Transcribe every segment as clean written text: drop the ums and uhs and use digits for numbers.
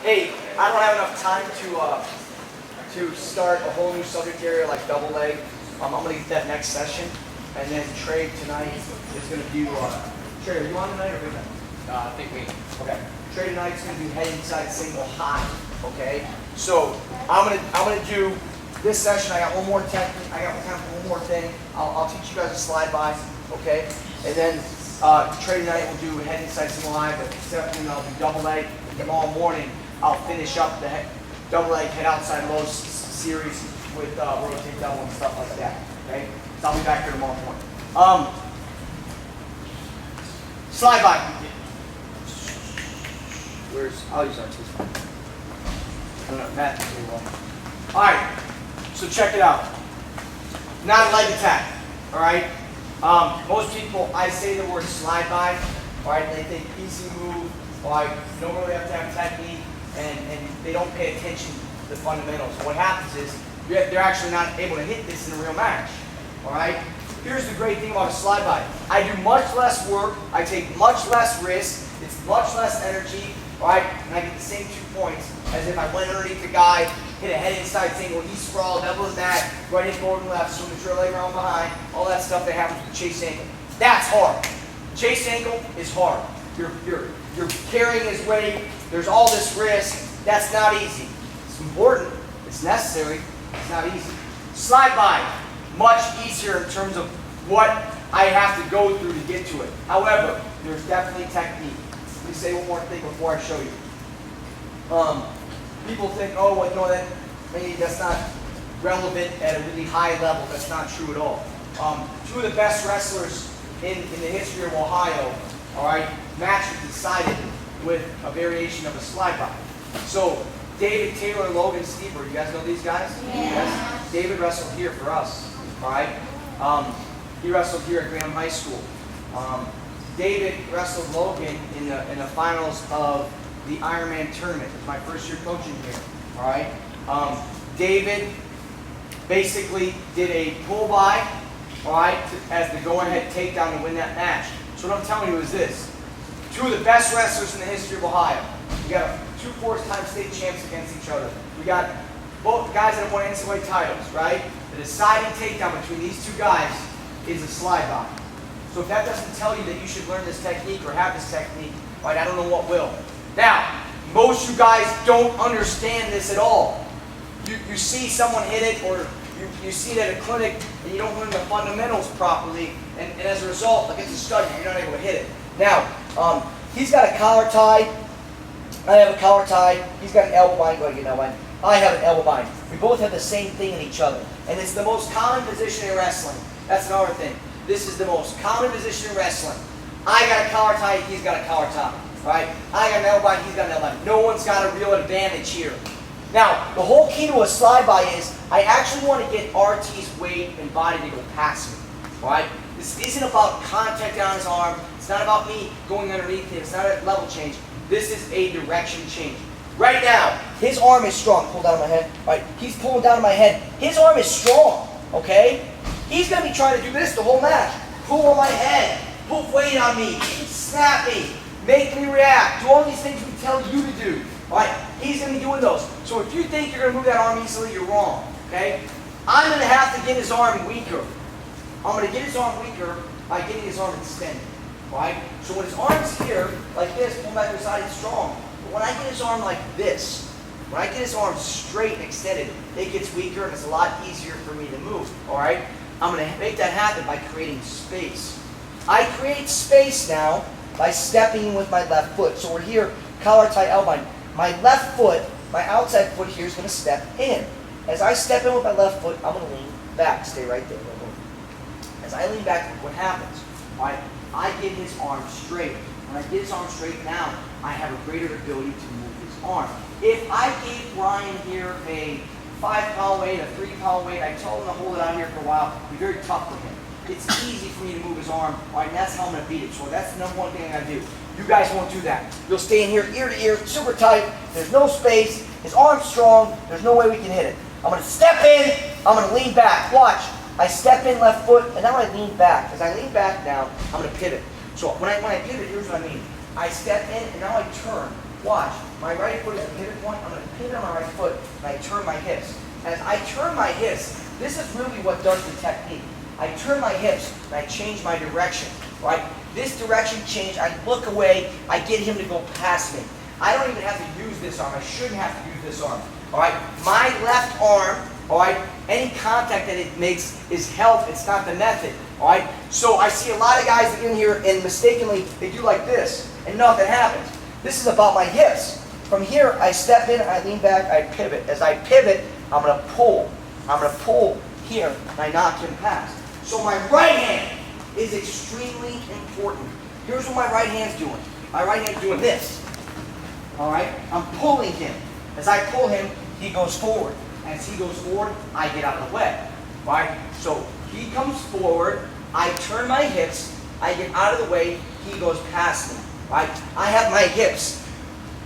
Hey, I don't have enough time to start a whole new subject area like double leg. I'm gonna get that next session, and then Trey tonight is gonna do. Trey, are you on tonight or good night? I think we. Okay. Trey tonight's gonna do head inside single high. Okay. So I'm gonna do this session. I got one more technique. I got time for one more thing. I'll teach you guys a slide by. Okay. And then Trey tonight will do head inside single high, but this afternoon I'll do double leg. And tomorrow morning I'll finish up the double leg head outside low series with rotate double and stuff like that. Okay. So I'll be back here tomorrow morning. Slide by. I'll use our tooth. I don't know, Matt. Alright, so check it out. Not a leg attack. Alright? Most people, I say the word slide by, alright, they think easy move, alright, you don't really have to have technique, and they don't pay attention to the fundamentals. What happens is, they're actually not able to hit this in a real match. Alright? Here's the great thing about a slide by. I do much less work, I take much less risk, it's much less energy, right? And I get the same 2 points as if I went underneath the guy, hit a head inside single, he sprawled, double the mat, right in forward and left, swing the trail leg around behind, all that stuff that happens with the chase ankle. That's hard. Chase ankle is hard. You're carrying his weight, there's all this risk. That's not easy. It's important, it's necessary, it's not easy. Slide by, much easier in terms of what I have to go through to get to it. However, there's definitely technique. Let me say one more thing before I show you. People think, oh, well, you know, that maybe that's not relevant at a really high level. That's not true at all. 2 of the best wrestlers in the history of Ohio, all right, match was decided with a variation of a slide by. So David Taylor, Logan Stever, you guys know these guys? Yeah. Yes. David wrestled here for us, all right? He wrestled here at Graham High School. David wrestled Logan in the finals of the Ironman tournament. It was my first year coaching here. All right. David basically did a pull by, all right, as the go-ahead takedown to win that match. So what I'm telling you is this: 2 of the best wrestlers in the history of Ohio. We got 2 four-time state champs against each other. We got both guys that have won NCAA titles. Right. The deciding takedown between these 2 guys is a slide by. So if that doesn't tell you that you should learn this technique or have this technique, right, I don't know what will. Now, most of you guys don't understand this at all. You see someone hit it, or you see it at a clinic, and you don't learn the fundamentals properly, and as a result, like it's a study, you're not able to hit it. Now, he's got a collar tie. I have a collar tie. He's got an elbow bind. Go ahead, get an elbow bind. I have an elbow bind. We both have the same thing in each other, and it's the most common position in wrestling. That's another thing. This is the most common position in wrestling. I got a collar tie, he's got a collar tie. Right? I got an elbow bind, he's got an elbow bind. No one's got a real advantage here. Now, the whole key to a slide by is I actually want to get RT's weight and body to go past me. Right? This isn't about contact on his arm. It's not about me going underneath him. It's not a level change. This is a direction change. Right now, his arm is strong. Pull down on my head. Right? He's pulling down on my head. His arm is strong. Okay? He's going to be trying to do this the whole match. Pull on my head. Put weight on me. Snap me. Make me react. Do all these things we tell you to do. Alright? He's going to be doing those. So if you think you're going to move that arm easily, you're wrong. Okay? I'm going to have to get his arm weaker. I'm going to get his arm weaker by getting his arm extended. Right? So when his arm's here, like this, pull back to the side, it's strong. But when I get his arm like this, when I get his arm straight and extended, it gets weaker and it's a lot easier for me to move. Alright? I'm going to make that happen by creating space. I create space now by stepping in with my left foot. So we're here, collar tie, elbow bind. My left foot, my outside foot here is going to step in. As I step in with my left foot, I'm going to lean back. Stay right there. As I lean back, what happens? Right? I get his arm straight. When I get his arm straight now, I have a greater ability to move his arm. If I gave Ryan here a 5-pound weight, a 3-pound weight, I told him to hold it out here for a while, it'd be very tough for him. It's easy for me to move his arm, all right, and that's how I'm going to beat it. So that's the number one thing I got to do. You guys won't do that. You'll stay in here ear to ear, super tight, there's no space, his arm's strong, there's no way we can hit it. I'm going to step in, I'm going to lean back. Watch, I step in left foot, and now I lean back. As I lean back now, I'm going to pivot. So when I pivot, here's what I mean. I step in, and now I turn. Watch. My right foot is a pivot point. I'm going to pivot on my right foot, and I turn my hips. As I turn my hips, this is really what does the technique. I turn my hips, and I change my direction, right? This direction change, I look away, I get him to go past me. I don't even have to use this arm. I shouldn't have to use this arm, all right? My left arm, all right, any contact that it makes is help. It's not the method, all right? So I see a lot of guys in here, and mistakenly, they do like this, and nothing happens. This is about my hips. From here, I step in, I lean back, I pivot. As I pivot, I'm going to pull. I'm going to pull here, and I knock him past. So my right hand is extremely important. Here's what my right hand's doing. My right hand's doing this. All right? I'm pulling him. As I pull him, he goes forward. As he goes forward, I get out of the way. All right? So he comes forward, I turn my hips, I get out of the way, he goes past me. All right? I have my hips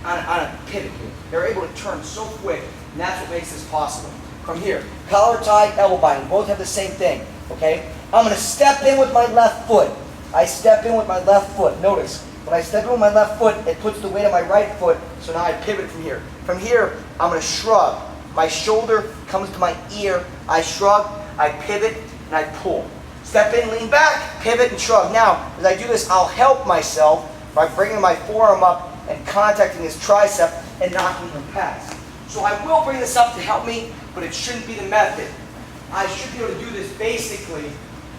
on a pivot here. They're able to turn so quick, and that's what makes this possible. From here, collar tie, elbow binding, both have the same thing. Okay? I'm going to step in with my left foot. I step in with my left foot. Notice, when I step in with my left foot, it puts the weight on my right foot, so now I pivot from here. From here, I'm going to shrug. My shoulder comes to my ear. I shrug, I pivot, and I pull. Step in, lean back, pivot, and shrug. Now, as I do this, I'll help myself by bringing my forearm up and contacting his tricep and knocking him past. So I will bring this up to help me, but it shouldn't be the method. I should be able to do this basically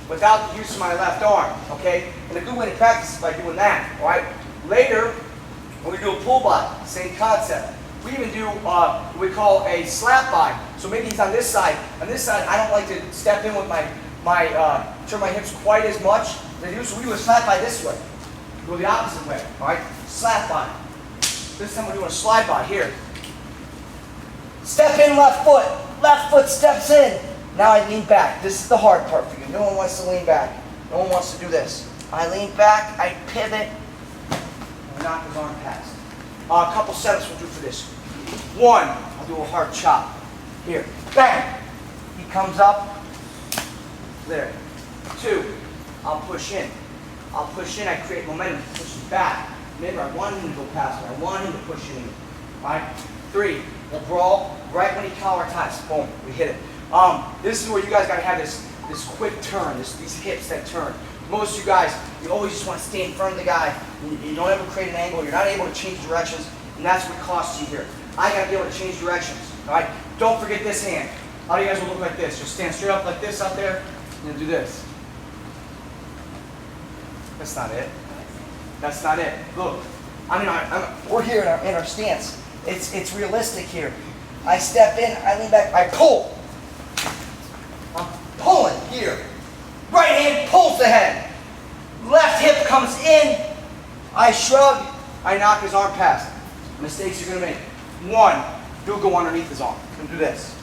without the use of my left arm, okay? And a good way to practice is by doing that, all right? Later, we're going to do a pull by, same concept. We even do what we call a slap by. So maybe he's on this side. On this side, I don't like to step in with turn my hips quite as much as I do, so we do a slap by this way. Go the opposite way, all right? Slap by. This time we're doing a slide by here. Step in left foot. Left foot steps in. Now I lean back. This is the hard part for you. No one wants to lean back. No one wants to do this. I lean back, I pivot, and knock his arm past. A couple setups we'll do for this. One, I'll do a hard chop. Here, bang. He comes up. There. Two, I'll push in. I'll push in, I create momentum, push him back. Remember, I want him to go past me. I want him to push in. All right? Three, we'll brawl right when he collar ties. Boom, we hit it. This is where you guys got to have this quick turn, these hips that turn. Most of you guys, you always just want to stay in front of the guy. You don't ever create an angle. You're not able to change directions, and that's what costs you here. I got to be able to change directions. All right? Don't forget this hand. All you guys will look like this. Just stand straight up like this out there, and then do this. That's not it. That's not it. Look, we're here in our stance. It's realistic here. I step in, I lean back, I pull. I'm pulling here. Right hand pulls the head. Left hip comes in. I shrug. I knock his arm past. Mistakes you're going to make. One, you'll go underneath his arm. And do this.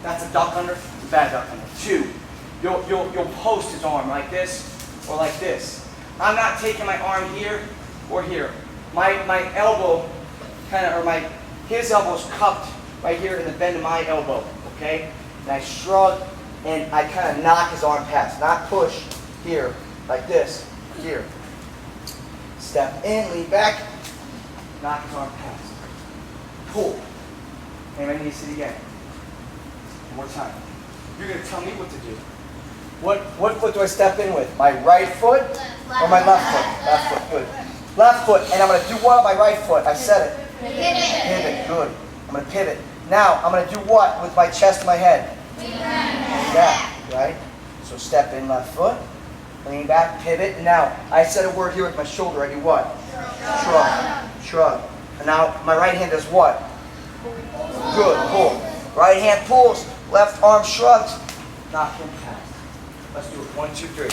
That's a duck under. It's a bad duck under. Two, you'll post his arm like this or like this. I'm not taking my arm here or here. My elbow his elbow's cupped right here in the bend of my elbow, okay? And I shrug and I kind of knock his arm past, not push here, like this, here. Step in, lean back, knock his arm past. Pull. And I need to see it again. One more time. You're going to tell me what to do. What foot do I step in with? My right foot or my left foot? Left foot, good. Left foot, and I'm going to do what on my right foot? I said it. Pivot, good. I'm going to pivot. Now, I'm going to do what with my chest and my head? Yeah, right? So step in left foot, lean back, pivot. And now, I said a word here with my shoulder. I do what? Shrug. Shrug. And now, my right hand does what? Good, pull. Right hand pulls, left arm shrugs. Knock him past. Let's do it. 1, 2, 3.